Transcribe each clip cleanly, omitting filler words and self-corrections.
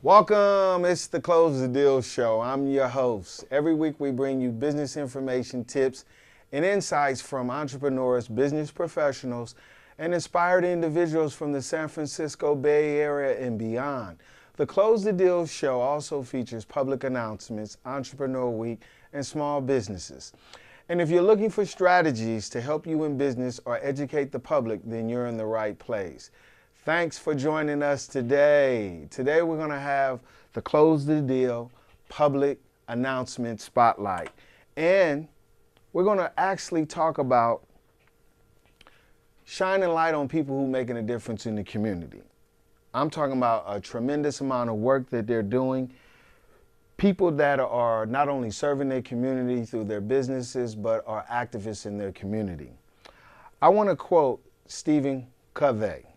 Welcome, it's the Close the Deal Show. I'm your host. Every week we bring you business information, tips, and insights from entrepreneurs, business professionals, and inspired individuals from the San Francisco Bay Area and beyond. The Close the Deal Show also features public announcements, Entrepreneur Week, and small businesses. And if you're looking for strategies to help you in business or educate the public, then you're in the right place. Thanks for joining us today. Today we're going to have the Close the Deal public announcement spotlight. And we're going to actually talk about shining light on people who are making a difference in the community. I'm talking about a tremendous amount of work that they're doing. People that are not only serving their community through their businesses, but are activists in their community. I want to quote Stephen Covey.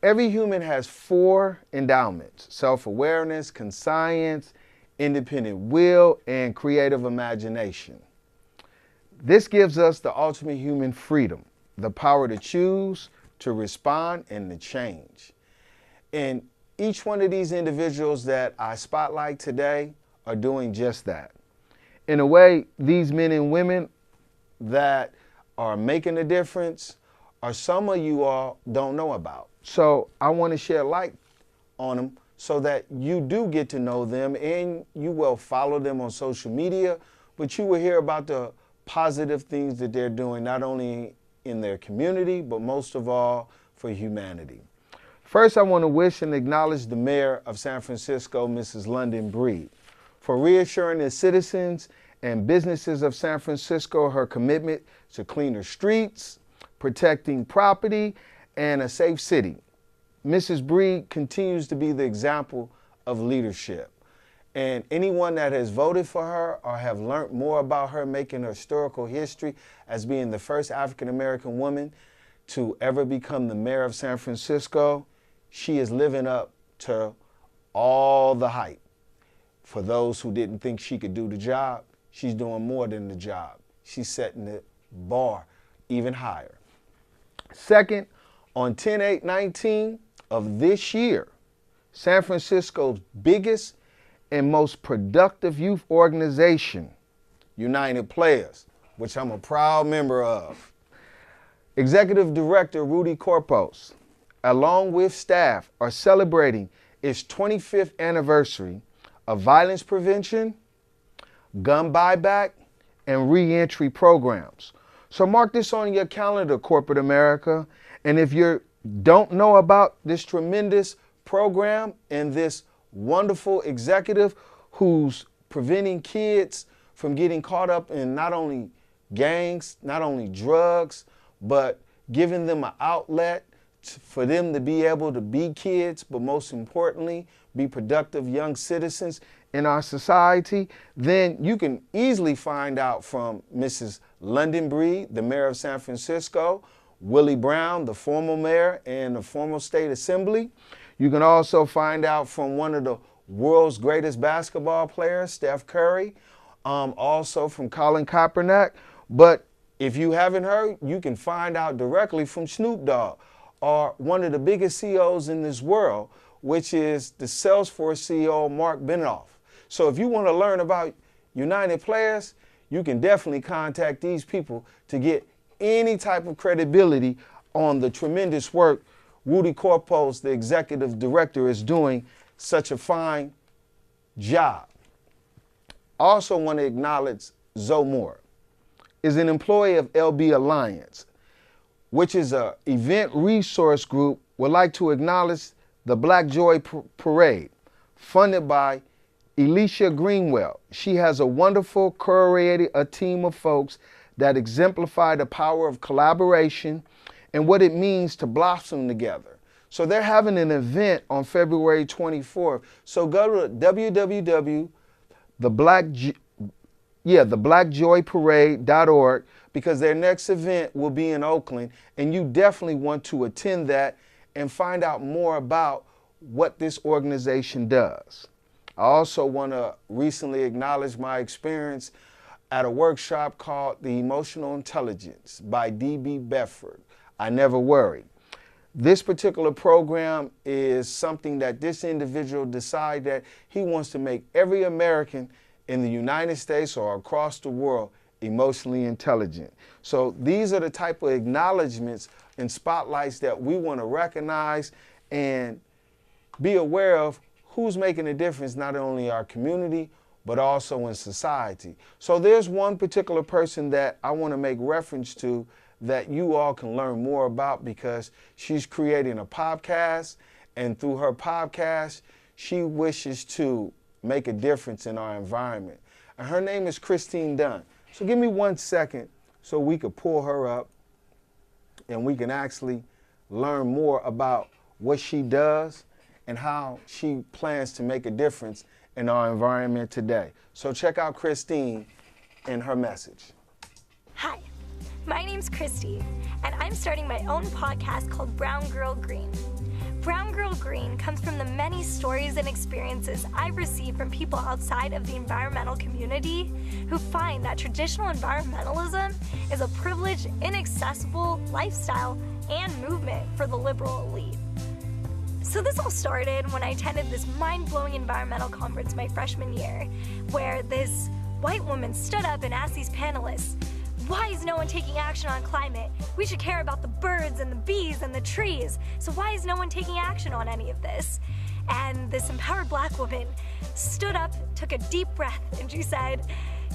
Every human has 4 endowments: self-awareness, conscience, independent will, and creative imagination. This gives us the ultimate human freedom, the power to choose, to respond, and to change. And each one of these individuals that I spotlight today are doing just that. In a way, these men and women that are making a difference are some of you all don't know about. So I want to shed light on them so that you do get to know them and you will follow them on social media, but you will hear about the positive things that they're doing, not only in their community, but most of all for humanity. First, I want to wish and acknowledge the mayor of San Francisco, Mrs. London Breed, for reassuring the citizens and businesses of San Francisco her commitment to cleaner streets, protecting property, and a safe city. Mrs. Breed continues to be the example of leadership. And anyone that has voted for her or have learned more about her making her historical history as being the first African-American woman to ever become the mayor of San Francisco, she is living up to all the hype. For those who didn't think she could do the job, she's doing more than the job. She's setting the bar even higher. Second, on 10/8/19 of this year, San Francisco's biggest and most productive youth organization, United Playaz, which I'm a proud member of, Executive Director Rudy Corpuz, along with staff, are celebrating its 25th anniversary of violence prevention, gun buyback, and reentry programs. So mark this on your calendar, corporate America. And if you don't know about this tremendous program and this wonderful executive who's preventing kids from getting caught up in not only gangs, not only drugs, but giving them an outlet for them to be able to be kids, but most importantly, be productive young citizens in our society, then you can easily find out from Mrs. London Breed, the mayor of San Francisco, Willie Brown, the former mayor and the former state assembly. You can also find out from one of the world's greatest basketball players, Steph Curry, also from Colin Kaepernick. But if you haven't heard, you can find out directly from Snoop Dogg, or one of the biggest CEOs in this world, which is the Salesforce CEO, Mark Benioff. So if you want to learn about United Playaz, you can definitely contact these people to get any type of credibility on the tremendous work Rudy Corpuz, the executive director, is doing such a fine job. I also want to acknowledge Zoe Moore, is an employee of LB Alliance, which is an event resource group. Would like to acknowledge the Black Joy Parade, funded by Alicia Greenwell. She has a wonderful, curated a team of folks that exemplify the power of collaboration and what it means to blossom together. So they're having an event on February 24th. So go to theblackjoyparade.org, because their next event will be in Oakland, and you definitely want to attend that and find out more about what this organization does. I also want to recently acknowledge my experience at a workshop called The Emotional Intelligence by D.B.Bedford. I Never Worry. This particular program is something that this individual decided that he wants to make every American in the United States or across the world emotionally intelligent. So these are the type of acknowledgments and spotlights that we want to recognize and be aware of who's making a difference, not only in our community, but also in society. So there's one particular person that I want to make reference to that you all can learn more about, because she's creating a podcast, and through her podcast, she wishes to make a difference in our environment. And her name is Kristy Drutman. So give me 1 second so we could pull her up and we can actually learn more about what she does and how she plans to make a difference in our environment today. So check out Kristy and her message. Hi, my name's Kristy, and I'm starting my own podcast called Brown Girl Green. Brown Girl Green comes from the many stories and experiences I've received from people outside of the environmental community who find that traditional environmentalism is a privileged, inaccessible lifestyle and movement for the liberal elite. So this all started when I attended this mind-blowing environmental conference my freshman year, where this white woman stood up and asked these panelists, "Why is no one taking action on climate? We should care about the birds and the bees and the trees. So why is no one taking action on any of this?" And this empowered black woman stood up, took a deep breath, and she said,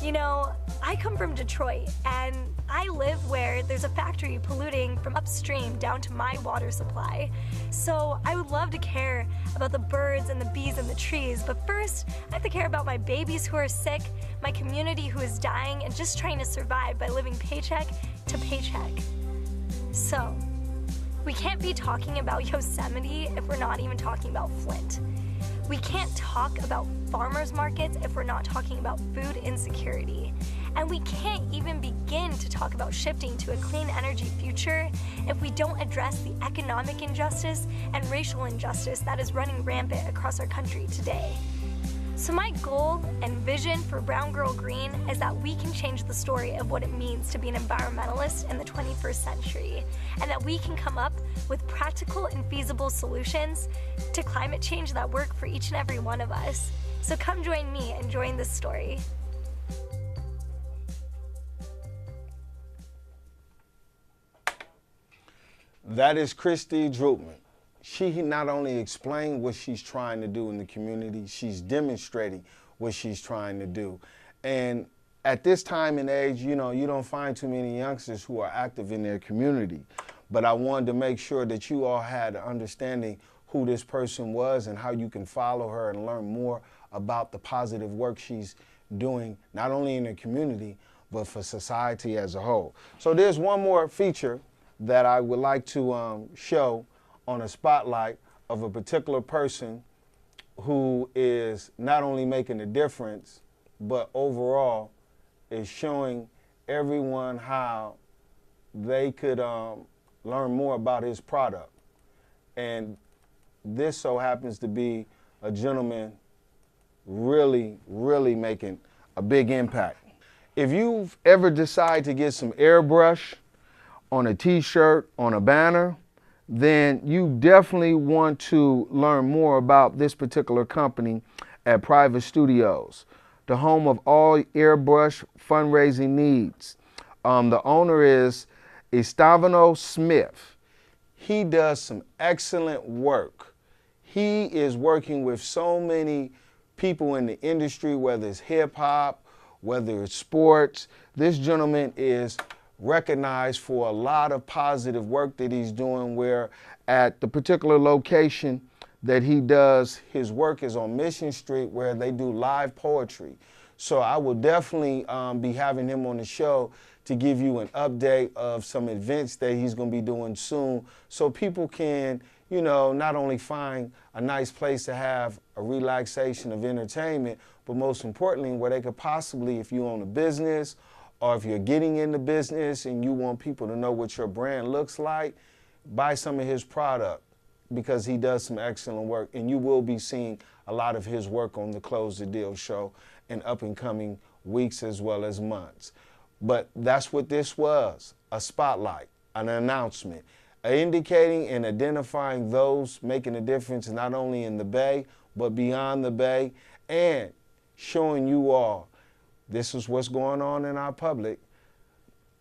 "You know, I come from Detroit, and I live where there's a factory polluting from upstream down to my water supply. So I would love to care about the birds and the bees and the trees, but first I have to care about my babies who are sick, my community who is dying, and just trying to survive by living paycheck to paycheck." So we can't be talking about Yosemite if we're not even talking about Flint. We can't talk about farmers markets if we're not talking about food insecurity. And we can't even begin to talk about shifting to a clean energy future if we don't address the economic injustice and racial injustice that is running rampant across our country today. So my goal and vision for Brown Girl Green is that we can change the story of what it means to be an environmentalist in the 21st century, and that we can come up with practical and feasible solutions to climate change that work for each and every one of us. So come join me and join this story. That is Kristy Drutman. She not only explained what she's trying to do in the community, she's demonstrating what she's trying to do. And at this time and age, you know, you don't find too many youngsters who are active in their community. But I wanted to make sure that you all had an understanding who this person was and how you can follow her and learn more about the positive work she's doing, not only in the community, but for society as a whole. So there's one more feature that I would like to show on a spotlight of a particular person who is not only making a difference, but overall is showing everyone how they could learn more about his product. And this so happens to be a gentleman really, really making a big impact. If you've ever decided to get some airbrush on a t-shirt, on a banner, then you definitely want to learn more about this particular company at Private Studios, the home of all airbrush fundraising needs. The owner is Estavano Smith. He does some excellent work. He is working with so many people in the industry, whether it's hip hop, whether it's sports. This gentleman is recognized for a lot of positive work that he's doing, where at the particular location that he does his work is on Mission Street, where they do live poetry. So I will definitely be having him on the show to give you an update of some events that he's going to be doing soon, so people can, you know, not only find a nice place to have a relaxation of entertainment, but most importantly, where they could possibly, if you own a business or if you're getting into business and you want people to know what your brand looks like, buy some of his product, because he does some excellent work, and you will be seeing a lot of his work on the Close the Deal show in up and coming weeks as well as months. But that's what this was, a spotlight, an announcement, indicating and identifying those making a difference not only in the Bay, but beyond the Bay, and showing you all this is what's going on in our public.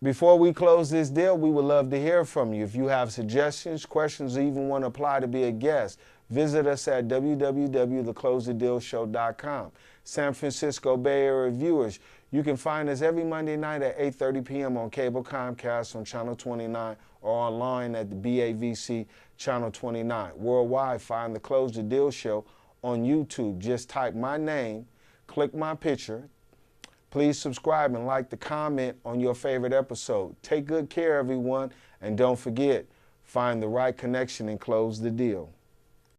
Before we close this deal, we would love to hear from you. If you have suggestions, questions, or even want to apply to be a guest, visit us at www.theclosethedealshow.com. San Francisco Bay Area viewers, you can find us every Monday night at 8:30 p.m. on cable Comcast on Channel 29 or online at the BAVC Channel 29. Worldwide, find The Close the Deal Show on YouTube. Just type my name, click my picture. Please subscribe and like the comment on your favorite episode. Take good care, everyone, and don't forget, find the right connection and close the deal.